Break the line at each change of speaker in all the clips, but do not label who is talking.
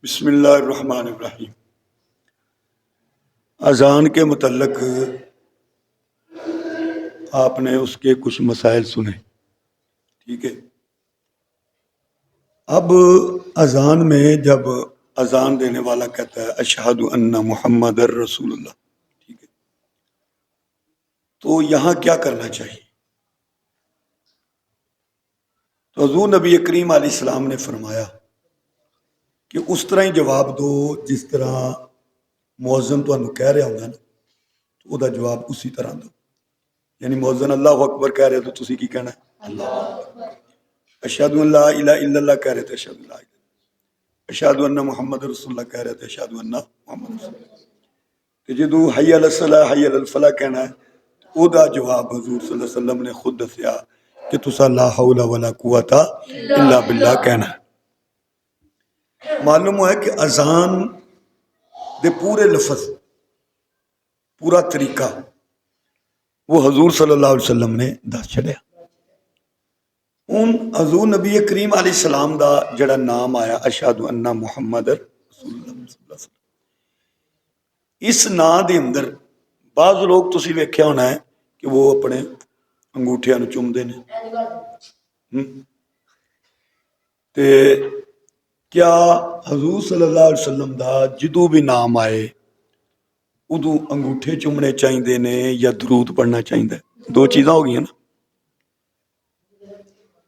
بسم اللہ الرحمن الرحیم۔ اذان کے متعلق آپ نے اس کے کچھ مسائل سنے، ٹھیک ہے۔ اب اذان میں جب اذان دینے والا کہتا ہے اشہد ان محمد رسول اللہ، ٹھیک ہے، تو یہاں کیا کرنا چاہیے؟ تو حضور نبی کریم علیہ السلام نے فرمایا کہ اس طرح ہی جواب دو جس طرح مؤذن تمہیں کہہ رہا ہوں نا، تو وہ جواب اسی طرح دو۔ یعنی مؤذن اللہ اکبر کہہ رہے تو تسی کی کہنا ہے؟ اللہ اکبر۔ اشہد ان لا الہ الا اللہ کہہ رہے تھے اشہد اللہ، اشہد ان محمد رسول اللہ کہہ رہے تھے اشہد ان محمد رسول اللہ۔ کہ جدو حی علی الصلاح حی علی الفلاح کہنا ہے تو او دا جواب حضور صلی اللہ علیہ وسلم نے خود دسیا کہ تسا لا حول ولا قوت الا باللہ کہنا ہے۔ معلوم ہے کہ اذان دے پورے لفظ، پورا طریقہ وہ حضور صلی اللہ علیہ وسلم نے دس چھڑیا۔ حضور نبی کریم علیہ السلام دا جڑا نام آیا اشہد ان محمد رسول اللہ صلی اللہ علیہ وسلم، اس نام دے اندر بعض لوگ تسی ویکھیا ہونا ہے کہ وہ اپنے انگوٹھیاں نو چومدے نے۔ تے کیا حضور صلی اللہ علیہ وسلم دا جدو بھی نام آئے ادو انگوٹھے چومنے چاہیے نے یا درود پڑھنا چاہیے؟ دو چیزاں ہو گئی نا۔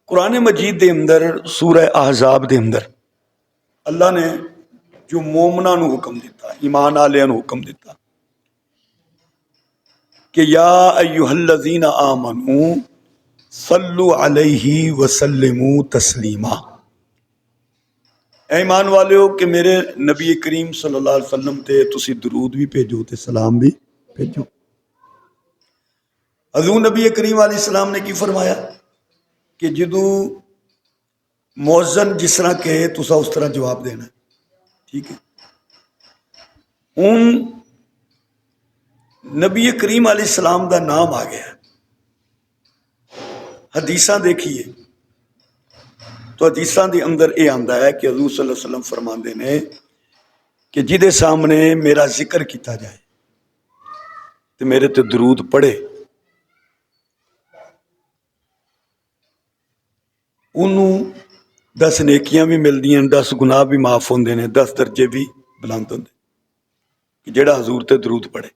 قرآن مجید دے اندر سورہ احزاب دے اندر اللہ نے جو مومنہ نو حکم دیتا، ایمان آلیاں نو حکم دیتا کہ یا ایہا الذین آمنوا صلو علیہ وسلموا تسلیما، اے ایمان والے ہو کہ میرے نبی کریم صلی اللہ علیہ وسلم تے تسی درود بھی بھیجو تے سلام بھی بھیجو۔ حضور نبی کریم علیہ السلام نے کی فرمایا کہ جدو مؤذن جس طرح کہے تسا اس طرح جواب دینا ہے، ٹھیک ہے۔ نبی کریم علیہ السلام دا نام آ گیا، حدیثاں دیکھیے تو حدیثاں دے اندر یہ آندا ہے کہ حضور صلی اللہ علیہ وسلم فرماندے نے کہ جدے سامنے میرا ذکر کیتا جائے تو میرے تے درود پڑھے، انہوں 10 نیکیاں بھی ملدیاں، 10 گناہ بھی معاف ہوندے نے، 10 درجے بھی بلند ہوندے کہ جڑا حضور تے درود پڑھے۔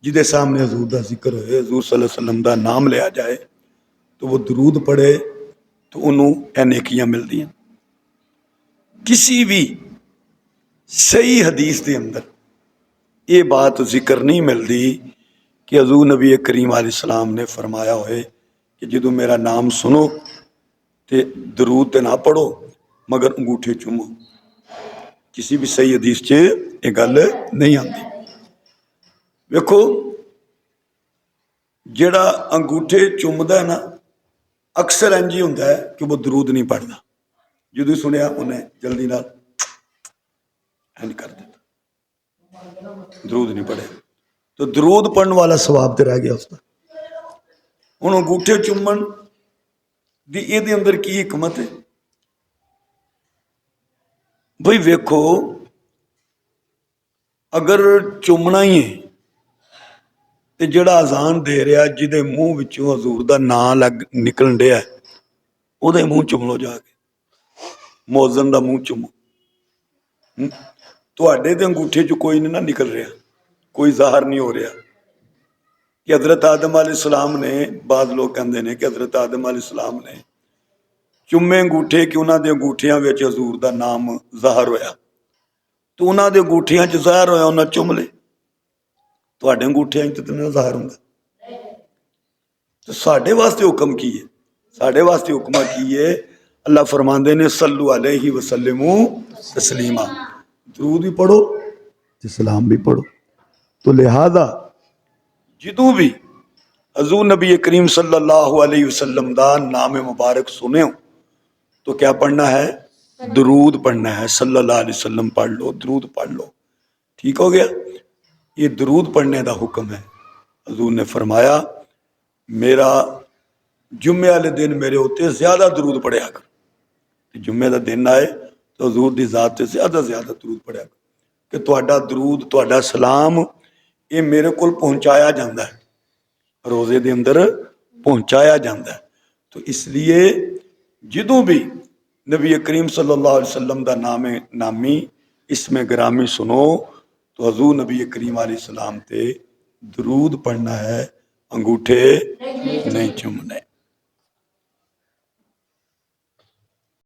جدے سامنے حضور دا ذکر ہوئے، حضور صلی اللہ علیہ وسلم دا نام لیا جائے تو وہ درود پڑھے تو انہوں اے نیکیاں ملدیاں۔ کسی بھی صحیح حدیث دے اندر یہ بات ذکر نہیں ملدی کہ حضور نبی کریم علیہ السلام نے فرمایا ہوئے کہ جدو میرا نام سنو تے درود تے نہ پڑھو مگر انگوٹھے چومو۔ کسی بھی صحیح حدیث چے یہ گل نہیں آتی۔ ویکھو جڑا انگوٹھے چومدا ہے نا اکثر انجی ہوتا ہے کہ وہ درود نہیں پڑھتا، جدو سنیا انہیں جلدی نال اینج کر دیتا، درود نہیں پڑھے تو درود پڑھن والا ثواب تے رہ گیا اس کا۔ ہن انگوٹھے چومن دی یہ دے اندر کی حکمت ہے؟ بھئی ویکھو اگر چومنا ہی ہے تے جڑا اذان دے رہا جدے منہ وچوں حضور دا نام نکلن ڈیا ہے او دے منہ چوم لو، جا کے مؤذن دا منہ چومو۔ تواڈے تے انگوٹھے چ کوئی نہیں نہ نکل رہا، کوئی ظاہر نہیں ہو رہا کہ حضرت آدم علیہ السلام نے، بعض لوگ کہندے نے کہ حضرت آدم علیہ السلام نے چومے انگوٹھے کہ انہاں دے انگوٹھیاں وچ حضور دا نام ظاہر ہویا تو انہاں دے انگوٹھیاں چ ظاہر ہویا انہاں چوم لے، تواڈے انگوٹھیاں چ تے نہیں ظاہر ہوندا۔ تو ساڈے واسطے حکم کی ہے؟ ساڈے واسطے حکم کی ہے؟ اللہ فرماندے نے صلو علیہ وسلموا تسلیما، درود بھی پڑھو تے سلام بھی پڑھو۔ تو لہذا جدو بھی حضور نبی کریم صلی اللہ علیہ وسلم دا نام مبارک سنے ہو تو کیا پڑھنا ہے؟ درود پڑھنا ہے، صلی اللہ علیہ وسلم پڑھ لو، درود پڑھ لو، ٹھیک ہو گیا۔ یہ درود پڑھنے دا حکم ہے۔ حضور نے فرمایا میرا جمعے والے دن میرے ہوتے زیادہ درود پڑھیا کر، جمعے دا دن آئے تو حضور دی ذات سے زیادہ درود پڑھیا کہ تہاڈا درود تہاڈا سلام یہ میرے کول پہنچایا جاندہ ہے، روزے دے اندر پہنچایا جاندہ ہے۔ تو اس لیے جدوں بھی نبی کریم صلی اللہ علیہ وسلم دا نامی اسم گرامی سنو تو حضور نبی کریم علیہ السلام تے درود پڑھنا ہے، انگوٹھے نہیں چومنے۔